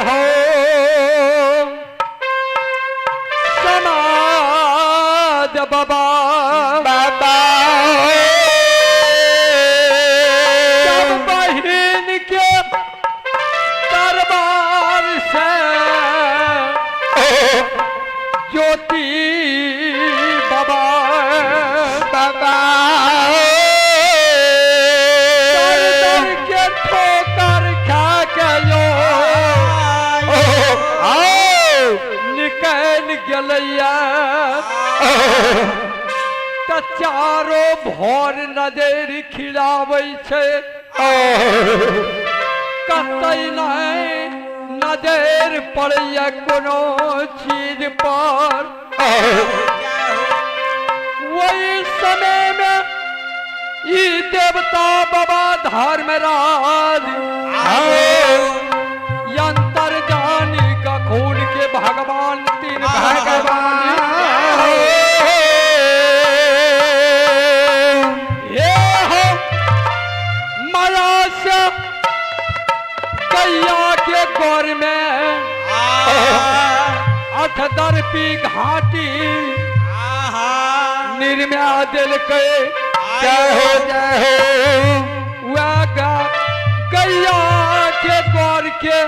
हो समाज बाबा बाबा जब बहन के दरबार से ज्योति बाबा बाबा दर दर के ठोकर खा के यो निकल गेलैया त चारो भोर नजर खिलाबै छै कतै नहीं नजर पड़ैया कोनो चीज पर वही समय में ई देवता बाबा धर्मराज यंत्र जानी का खून के भगवान तीन भगवान ये हो माया से गैया के गौर में अठ दर्पी घाटी निर्मया दिल के जय हो गैया के गौर के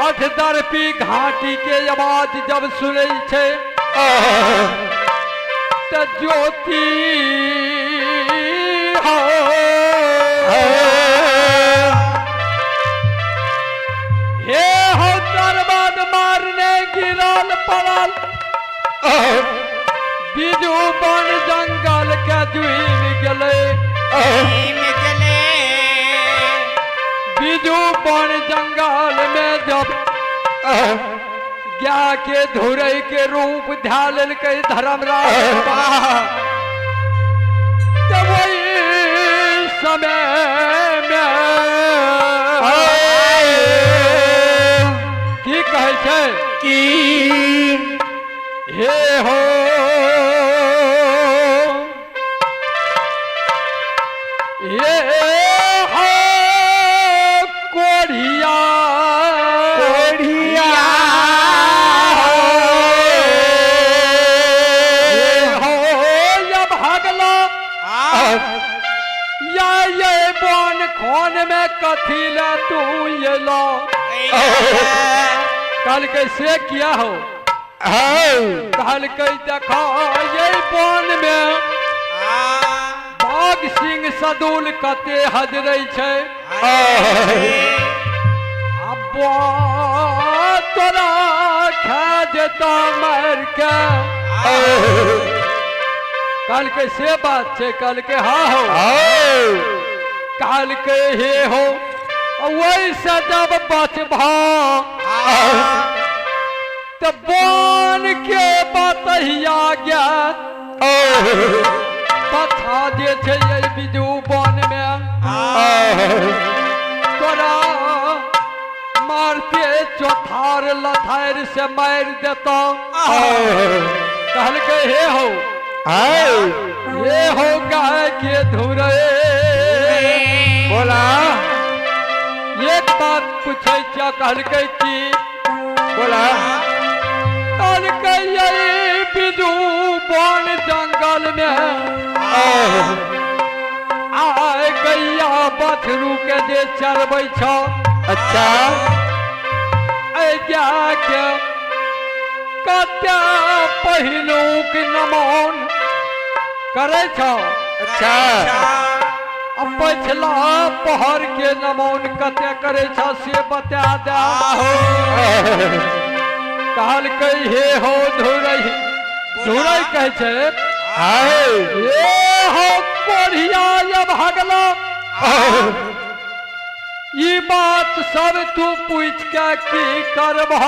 अठ दर्पी घाटी के आवाज जब सुनै छै त ज्योति हो हे हो दरबाद मारने गिरल पड़ल बिजू बन जंगल के जुइन गेलै बिजू बन जंगल में जब ज्ञा के धुरै के रूप ध्या लेलकै धर्मराज तब वही समय में की कहै छै की हे हो ये हो कोढ़िया कोढ़िया ये हो या भागला या ये बन खोन में कथी ला तू ये लो कल कैसे किया हो कल कई देखा ये बन में बाघ सिंह सदुल कते हजरै छै अब तोरा खा जेता मार के कल के से बात छै कल के हाँ हो कल के हे हो वैसे जब बचबा त बन के बतहिया गया कथा जे छै ये बिजू बन में तोरा मारते चौथार लथार से मार देता कहलकै हे हो ये हो गाय के धुरे बोला एक बात पूछे क्या कहलकै की बोला कहलकै यही बिजू बन जंगल में आय गैया बछरू के जे चरबै छ अच्छा जा के कत्या पहिलुक नमन करे छ अच्छा पछला पहर के नमन कते करे छ से बता दे कहलकै हे हो धुरै धुरै कहै छै ये हो कोढ़िया या भागला ई बात सब तू पूछ के की करबा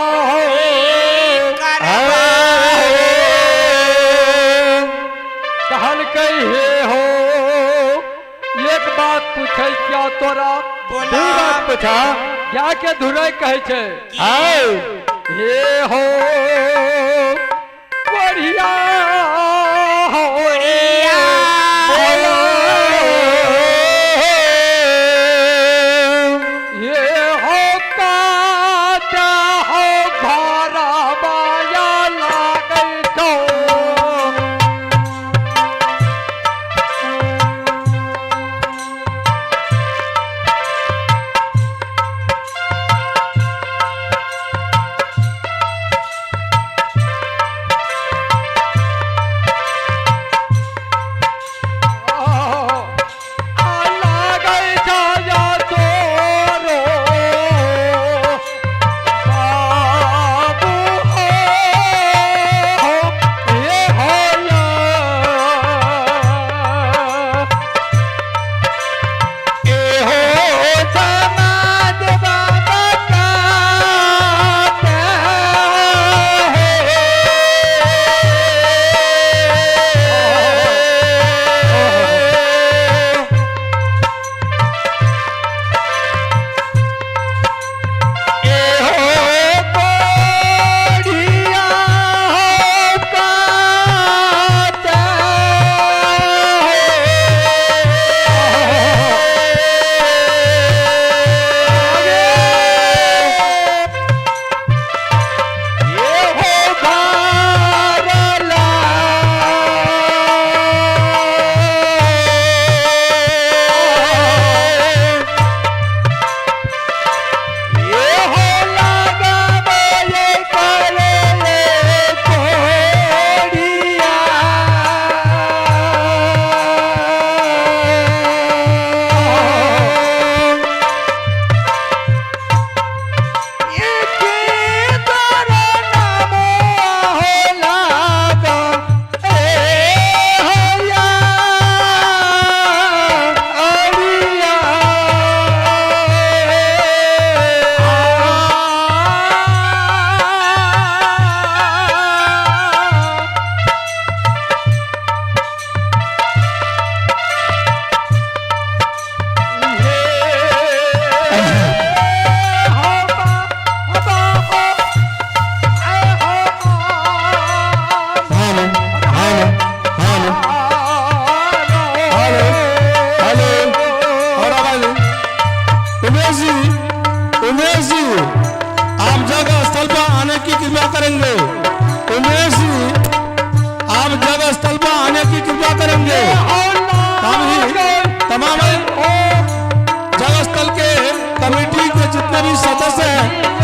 कहलकै हे हो एक बात पूछे क्या तोरा बोला बात पूछा जाके धुरै कहै छै हे हो कोढ़िया हो ये हो आप जगह स्थल पर आने की कृपा करेंगे। उमेश जी, आप जगह स्थल पर आने की कृपा करेंगे। तमाम जगह स्थल के कमेटी के जितने भी सदस्य हैं